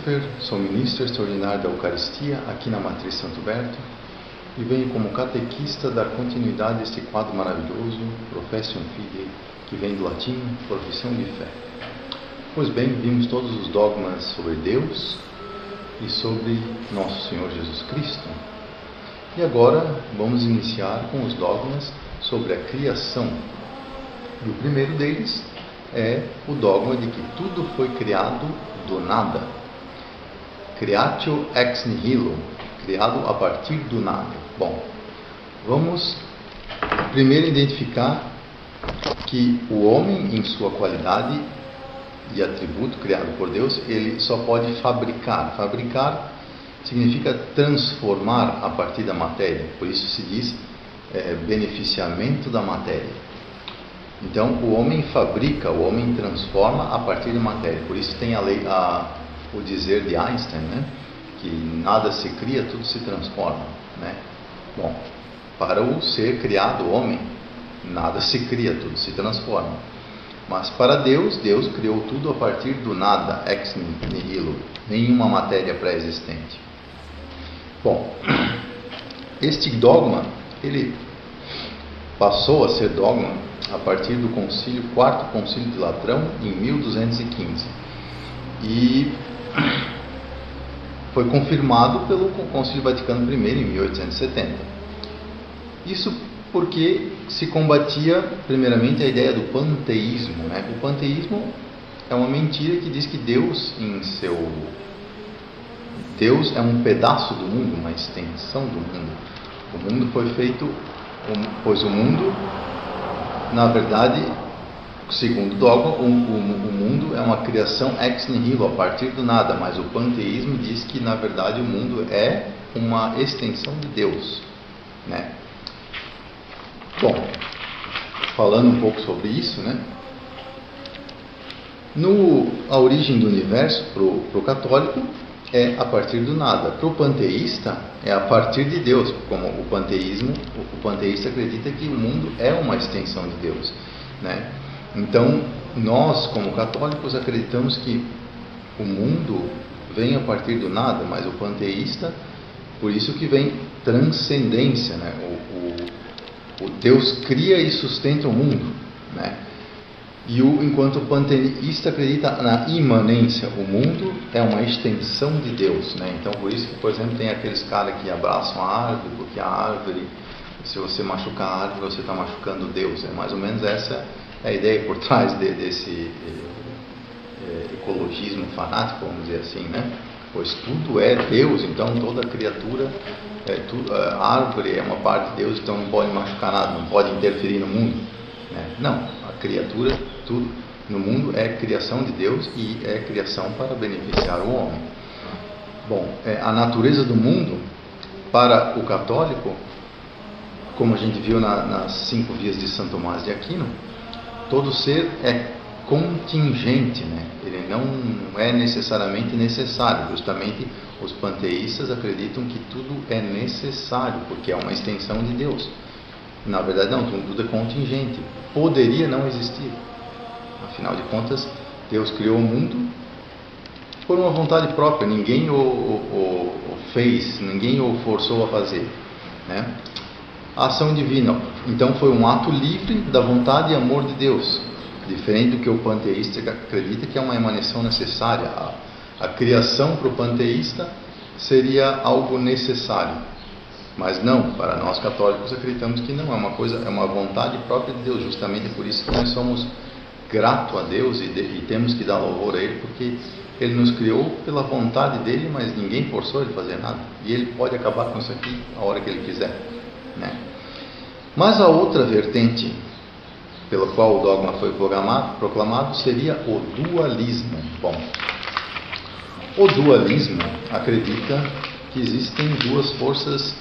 Christopher, sou ministro extraordinário da Eucaristia aqui na Matriz Santo Berto e venho como catequista dar continuidade a este quadro maravilhoso, Professio Fidei, que vem do latim Profissão de Fé. Pois bem, vimos todos os dogmas sobre Deus e sobre Nosso Senhor Jesus Cristo. E agora vamos iniciar com os dogmas sobre a criação. E o primeiro deles é o dogma de que tudo foi criado do nada. Creatio ex nihilo, criado a partir do nada. Bom, vamos primeiro identificar que o homem, em sua qualidade e atributo criado por Deus, ele só pode fabricar. Fabricar significa transformar a partir da matéria, por isso se diz beneficiamento da matéria. Então o homem fabrica, o homem transforma a partir da matéria, por isso tem o dizer de Einstein, né? Que nada se cria, tudo se transforma, né? Bom, para o ser criado, o homem, nada se cria, tudo se transforma. Mas para Deus, Deus criou tudo a partir do nada, ex nihilo, nenhuma matéria pré-existente. Bom, este dogma, ele passou a ser dogma a partir do quarto concílio de Latrão, em 1215. E foi confirmado pelo Concílio Vaticano I, em 1870. Isso porque se combatia, primeiramente, a ideia do panteísmo, né? O panteísmo é uma mentira que diz que Deus é um pedaço do mundo, uma extensão do mundo. O mundo foi feito, pois o mundo, na verdade, segundo o dogma, o mundo é uma criação ex nihilo, a partir do nada, mas o panteísmo diz que, na verdade, o mundo é uma extensão de Deus, né? Bom, falando um pouco sobre isso, né? A origem do universo, para o católico, é a partir do nada. Para o panteísta, é a partir de Deus, como o panteísta acredita que o mundo é uma extensão de Deus, né? Então, nós, como católicos, acreditamos que o mundo vem a partir do nada, mas o panteísta, por isso que vem transcendência, né? O Deus cria e sustenta o mundo, né? Enquanto o panteísta acredita na imanência, o mundo é uma extensão de Deus, né? Então, por isso que, por exemplo, tem aqueles caras que abraçam a árvore, porque a árvore, se você machucar a árvore, você está machucando Deus. É mais ou menos essa a ideia por trás desse ecologismo fanático, vamos dizer assim, né? Pois tudo é Deus, então toda criatura, a árvore é uma parte de Deus, então não pode machucar nada, não pode interferir no mundo, né? Não, a criatura, tudo no mundo é criação de Deus e é criação para beneficiar o homem. Bom, a natureza do mundo, para o católico, como a gente viu nas 5 vias de São Tomás de Aquino, todo ser é contingente, né? Ele não é necessariamente necessário. Justamente os panteístas acreditam que tudo é necessário, porque é uma extensão de Deus. Na verdade não, tudo é contingente. Poderia não existir. Afinal de contas, Deus criou o mundo por uma vontade própria. Ninguém o fez, ninguém o forçou a fazer, né? A ação divina, então, foi um ato livre da vontade e amor de Deus, diferente do que o panteísta acredita que é uma emanação necessária. A criação para o panteísta seria algo necessário, mas não, para nós católicos acreditamos que não, é uma vontade própria de Deus. Justamente por isso que nós somos gratos a Deus e temos que dar louvor a Ele, porque Ele nos criou pela vontade dEle, mas ninguém forçou Ele a fazer nada, e Ele pode acabar com isso aqui a hora que Ele quiser, né? Mas a outra vertente pela qual o dogma foi proclamado seria o dualismo. Bom, o dualismo acredita que existem duas forças,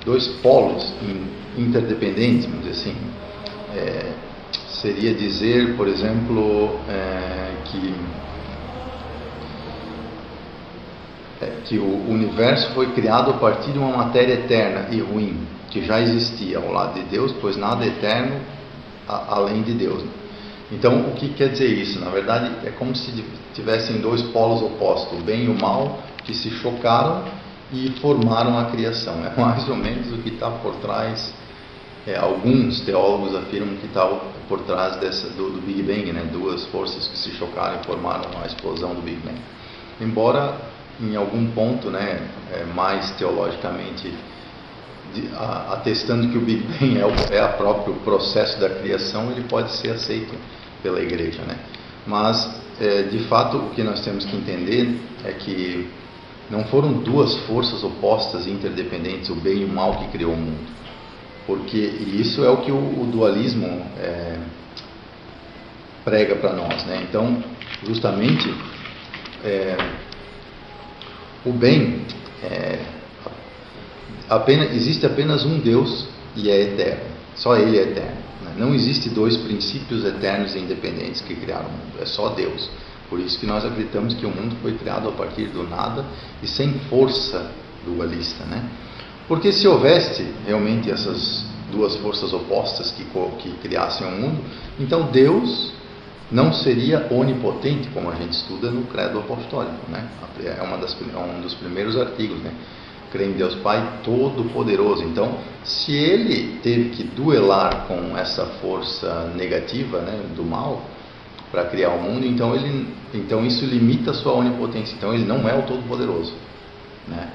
dois polos interdependentes, vamos dizer assim. Seria dizer, por exemplo, que o universo foi criado a partir de uma matéria eterna e ruim, que já existia ao lado de Deus, pois nada é eterno além de Deus. Então, o que quer dizer isso? Na verdade, é como se tivessem dois polos opostos, o bem e o mal, que se chocaram e formaram a criação. É mais ou menos o que está por trás. Alguns teólogos afirmam que está por trás do Big Bang, né? Duas forças que se chocaram e formaram a explosão do Big Bang. Embora, em algum ponto, né, mais teologicamente, atestando que o Big Bang é o próprio processo da criação, ele pode ser aceito pela igreja, né? Mas, de fato, o que nós temos que entender é que não foram duas forças opostas e interdependentes, o bem e o mal, que criou o mundo. Porque isso é o que o dualismo prega para nós, né? Então, justamente, o bem, existe apenas um Deus e é eterno. Só Ele é eterno, né? Não existe dois princípios eternos e independentes que criaram o mundo. É só Deus. Por isso que nós acreditamos que o mundo foi criado a partir do nada e sem força dualista, né? Porque se houvesse realmente essas duas forças opostas que criassem o mundo, então Deus não seria onipotente, como a gente estuda no Credo Apostólico, né? É um dos primeiros artigos, né? Crê em Deus Pai Todo-Poderoso. Então, se Ele teve que duelar com essa força negativa, né, do mal, para criar o mundo, então isso limita a sua onipotência. Então, Ele não é o Todo-Poderoso, né?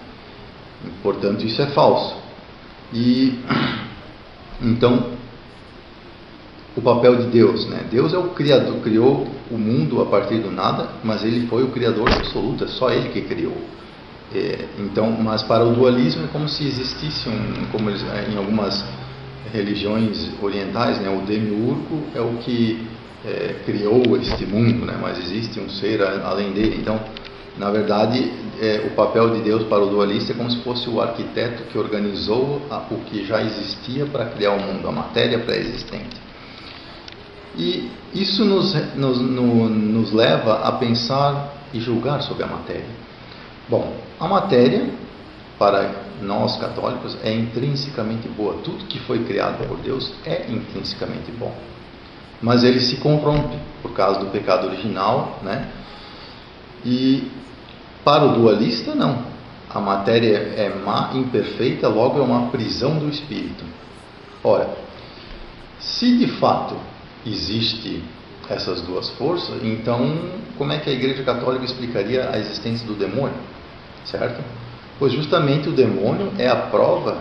Portanto, isso é falso. E então, o papel de Deus, né? Deus é o Criador, criou o mundo a partir do nada, mas Ele foi o Criador absoluto, é só Ele que criou. Então, mas para o dualismo é como se existisse como em algumas religiões orientais, né? O demiurgo é o que criou este mundo, né? Mas existe um ser além dele. Então, na verdade, o papel de Deus para o dualista é como se fosse o arquiteto que organizou o que já existia para criar o mundo, a matéria pré-existente. E isso nos leva a pensar e julgar sobre a matéria. Bom, a matéria, para nós católicos, é intrinsecamente boa. Tudo que foi criado por Deus é intrinsecamente bom. Mas ele se corrompe por causa do pecado original, né? E para o dualista, não. A matéria é má, imperfeita, logo é uma prisão do espírito. Ora, se de fato existe essas duas forças, então como é que a Igreja Católica explicaria a existência do demônio? Certo? Pois justamente o demônio é a prova,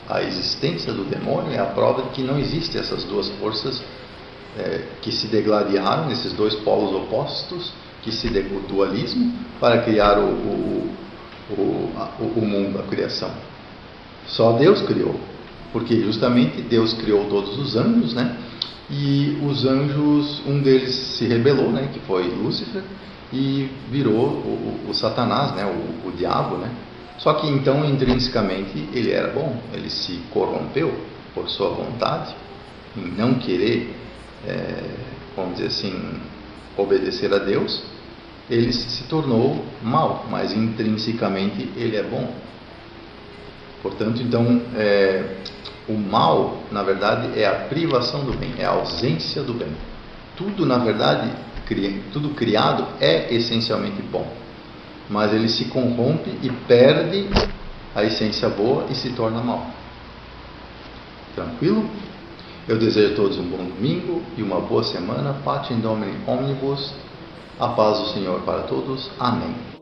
a existência do demônio é a prova de que não existem essas duas forças que se degladiaram, esses dois polos opostos, que se o dualismo, para criar o mundo, a criação. Só Deus criou, porque justamente Deus criou todos os anjos, né? E os anjos, um deles se rebelou, né? Que foi Lúcifer, e virou o Satanás, né? O diabo, né? Só que então intrinsecamente ele era bom, ele se corrompeu por sua vontade em não querer, vamos dizer assim, obedecer a Deus. Ele se tornou mal, mas intrinsecamente ele é bom. Portanto, então, o mal, na verdade, é a privação do bem, é a ausência do bem. Tudo, na verdade, tudo criado é essencialmente bom, mas ele se corrompe e perde a essência boa e se torna mal. Tranquilo? Eu desejo a todos um bom domingo e uma boa semana. Pace in Domini omnibus. A paz do Senhor para todos. Amém.